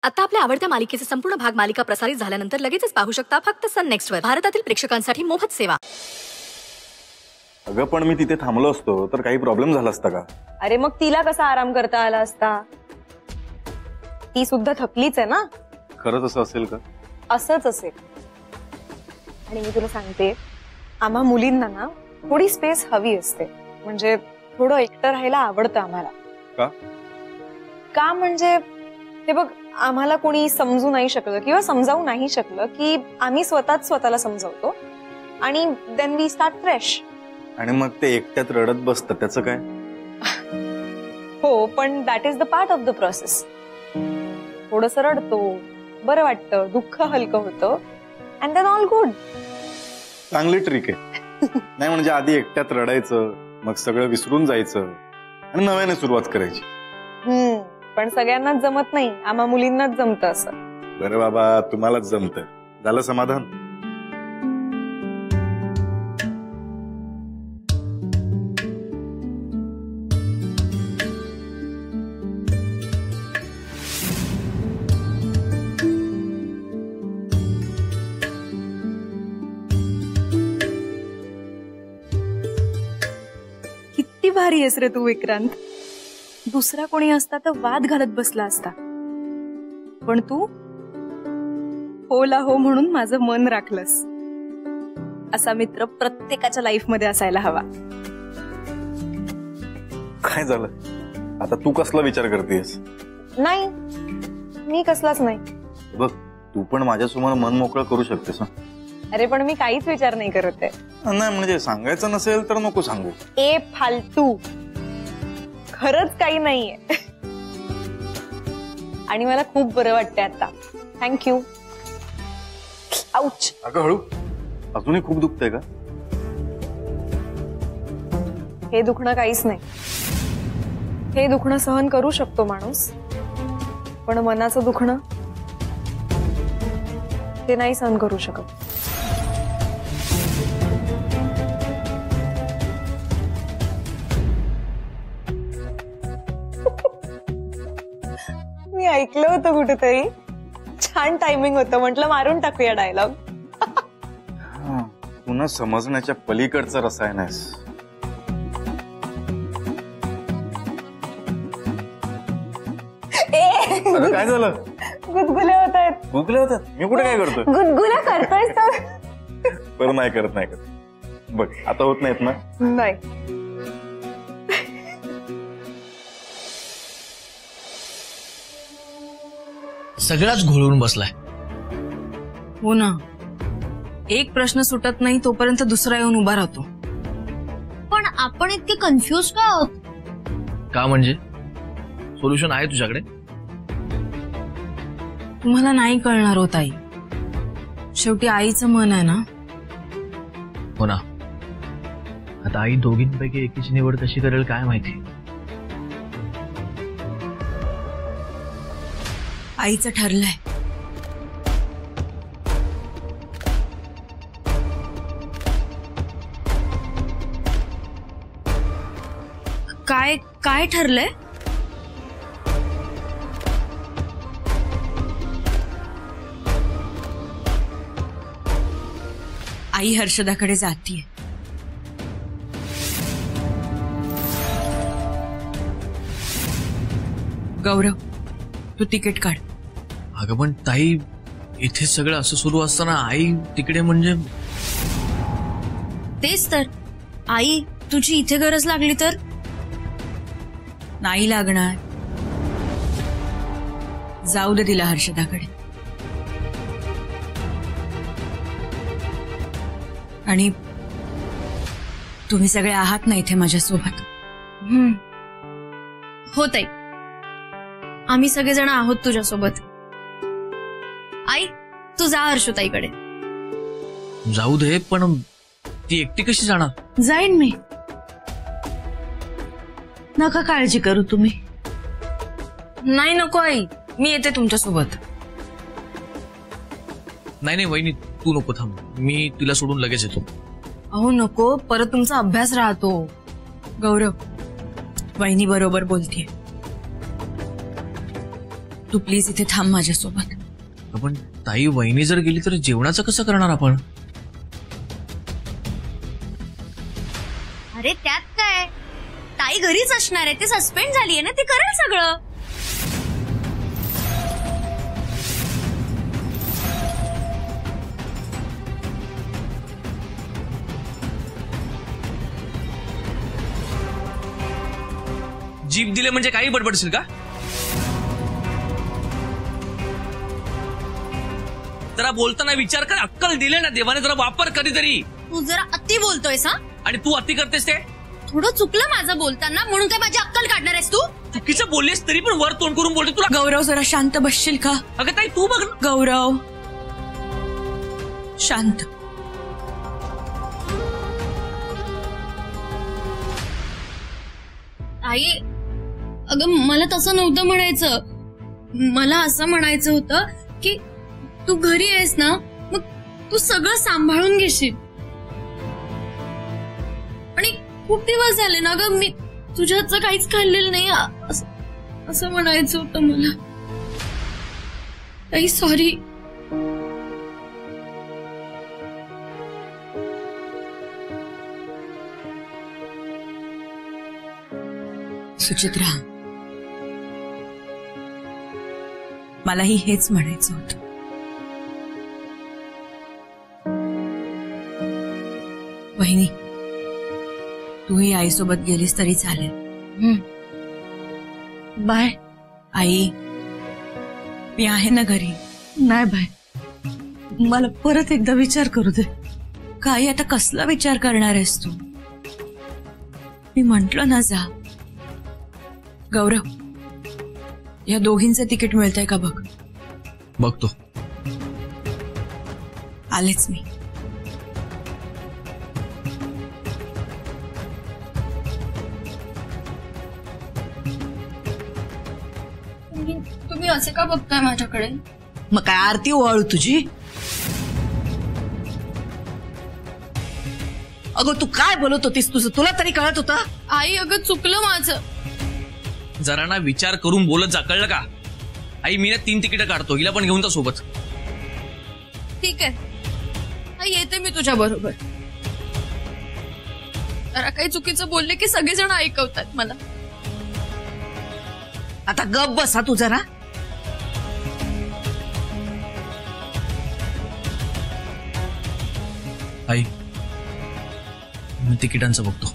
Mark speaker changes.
Speaker 1: आता आपल्या आवडत्या मालिकेचे संपूर्ण भाग मालिका प्रसारित झाल्यानंतर लगेचच पाहू शकता फक्त सन नेक्स्ट वर. भारतातील प्रेक्षकांसाठी मोफत सेवा.
Speaker 2: अगं पण मी तिथे थांबलो असतो तर काही प्रॉब्लेम झाला असता का?
Speaker 3: अरे मग तिला कसा आराम करता आला असता? ती सुद्धा थकलीच आहे ना.
Speaker 2: खरंच असं असेल का?
Speaker 3: असंच असेल. आणि मी तुला सांगते, आम्हा मुलींना ना थोडी स्पेस हवी असते. म्हणजे थोडं एकटं राहायला आवडतं आम्हाला.
Speaker 2: का?
Speaker 3: का म्हणजे हे बघ, आम्हाला कोणी समजू नाही शकलं किंवा समजावू नाही शकलं की आम्ही स्वतःच स्वतःला समजावतो आणि देन वी स्टार्ट फ्रेश.
Speaker 2: आणि मग ते एकट्यात रडत बसतं त्याचं काय?
Speaker 3: हो, पण that is the part of the process. थोडस रडतो, बरं वाटतं, दुःख हलकं होतं अँड देन ऑल गुड.
Speaker 2: चांगली ट्रिक आहे. नाही म्हणजे आधी एकट्यात रडायचं, मग सगळं विसरून जायचं आणि नव्याने सुरुवात करायची.
Speaker 3: पण सगळ्यांनाच जमत नाही, आम्हा मुलींनाच जमतं असं.
Speaker 2: बरं बाबा, तुम्हालाच जमतं. झालं समाधान?
Speaker 3: किती भारी आहेस रे तू विक्रांत. दुसरा कोणी असता तर वाद घालत बसला असता, पण तू होला हो म्हणून माझं मन राखलंस. असा मित्र प्रत्येकाच्या लाईफ मध्ये असायला हवा.
Speaker 2: काय झालं आता? तू कसला विचार करतेस?
Speaker 3: नाही, मी कसलाच नाही.
Speaker 2: बघ, तू पण माझ्यासमोर मन मोकळं करू शकतेस.
Speaker 3: अरे पण मी काहीच विचार नाही करत आहे.
Speaker 2: नाही म्हणजे सांगायचं नसेल तर नको सांगू.
Speaker 3: ए फालतू, खरंच काही नाहीये. आणि मला खूप बरं वाटतंय आता. थँक्यू. आउच.
Speaker 2: अगं हळू, अजूनही खूप दुखतंय का?
Speaker 3: हे दुखणं काहीच नाही. हे दुखणं सहन करू शकतो माणूस, पण मनाचं दुखणं ते नाही सहन करू शकत. मी ऐकलं होतं कुठेतरी, छान टायमिंग होतं, म्हटलं मारून टाकूया डायलॉग.
Speaker 2: पुन्हा समजण्याच्या पलीकडचं रसायन आहेस. काय झालं?
Speaker 3: गुदगुल्या होत आहेत.
Speaker 2: गुदगुल्या होतात? मी कुठे काय करतोय?
Speaker 3: गुदगुल्या करतोयस तर?
Speaker 2: बरं, नाही करत. बघ आता होत नाहीत ना?
Speaker 3: नाही.
Speaker 4: सगळाच घोळून बसलाय.
Speaker 5: हो ना, एक प्रश्न सुटत नाही तोपर्यंत दुसरा येऊन उभा राहतो.
Speaker 6: पण आपण इतके कन्फ्युज का आहोत?
Speaker 4: का म्हणजे सोल्युशन आहे तुझ्याकडे?
Speaker 5: तुम्हाला नाही कळणार हो ताई, शेवटी आईचं मन आहे ना.
Speaker 4: हो ना. आता आई दोघींपैकी एकीची निवड कशी करेल काय माहिती.
Speaker 5: आईचं ठरलंय. काय काय ठरलंय? आई हर्षदाकडे जातीये. गौरव, तू तिकीट काढ.
Speaker 4: अगं पण ताई, इथे सगळं असं सुरू असताना आई तिकडे म्हणजे?
Speaker 6: तेच तर, आई तुझी इथे गरज लागली तर?
Speaker 5: नाही लागणार. जाऊ दे तिला हर्षदाकडे. आणि तुम्ही सगळे आहात ना इथे माझ्यासोबत.
Speaker 6: होत आहे, आम्ही सगळेजण आहोत तुझ्यासोबत. आई तू जा हर्षताईकडे.
Speaker 4: जाऊ दे, पण ती एकटी कशी जाणार?
Speaker 5: जाईन मी, नका काळजी करू तुम्ही. नाही नको आई, मी येते तुमच्यासोबत.
Speaker 4: नाही वहिनी, तू नको थांब, मी तिला सोडून लगेच येतो.
Speaker 5: अहो नको, परत तुमचा अभ्यास राहतो. गौरव, वहिनी बरोबर बोलतीये. तू प्लीज इथे थांब माझ्यासोबत.
Speaker 4: आपण ताई वहिनी जर गेली तर जेवणाचं कसं करणार आपण?
Speaker 6: अरे त्यात काय, ताई घरीच असणार आहे, ती सस्पेंड झाली आहे ना, ती करेल सगळं.
Speaker 4: जीप दिले म्हणजे काही बडबडशील का? जरा बोलताना विचार कर. अक्कल दिले ना देवाने, जरा वापर कधीतरी.
Speaker 6: तू जरा अति बोलतोयस हा.
Speaker 4: आणि तू अति करतेस ते
Speaker 6: थोडं चुकलं माझं बोलताना, म्हणून काय माझी अक्कल काढणार आहेस तू?
Speaker 4: चुकीचं बोललीस तरी पण वर तोंड करून बोलते तुला.
Speaker 5: गौरव जरा शांत बसशील का?
Speaker 4: अगं ताई तू बघ.
Speaker 5: गौरव शांत.
Speaker 6: आई, अगं मला तसं नव्हतं म्हणायचं. मला असं म्हणायचं होतं की तू घरी आहेस ना, मग तू सगळं सांभाळून घेशील. आणि खूप दिवस झाले ना ग, मी तुझ्या हातचं काहीच खाल्लेलं नाही, असं म्हणायचं होतं मला. आई सॉरी.
Speaker 5: सुचित्रा, मलाही हेच म्हणायचं होतं. वहिनी, तूही आईसोबत गेलीस तरी चालेल.
Speaker 7: बाय.
Speaker 5: आई, मी आहे ना घरी.
Speaker 7: नाही बाय, मला परत एकदा विचार करू दे.
Speaker 5: काय आता कसला विचार करणार आहेस तू? मी म्हंटल ना जा. गौरव, या दोघींचं तिकीट मिळतंय का बघ.
Speaker 4: बघतो.
Speaker 5: आलेच मी.
Speaker 6: तुम्ही असे का बघताय माझ्याकडे?
Speaker 7: मग काय आरती ओवाळू तुझी? अगं तू काय बोलत होतीस? तुला तरी कळत होतं?
Speaker 6: आई अगं चुकलं माझं.
Speaker 4: जरा ना विचार करून बोलत जा, कळलं का? आई मी ना 3 तिकीट काढतो, हिला पण घेऊन जा सोबत.
Speaker 6: ठीक आहे, आई येते मी तुझ्या बरोबर. जरा काही चुकीचं बोलले की सगळेजण ऐकवतात मला.
Speaker 7: आता गप बस हा तू जरा.
Speaker 4: आई मी तिकिटांचं बघतो.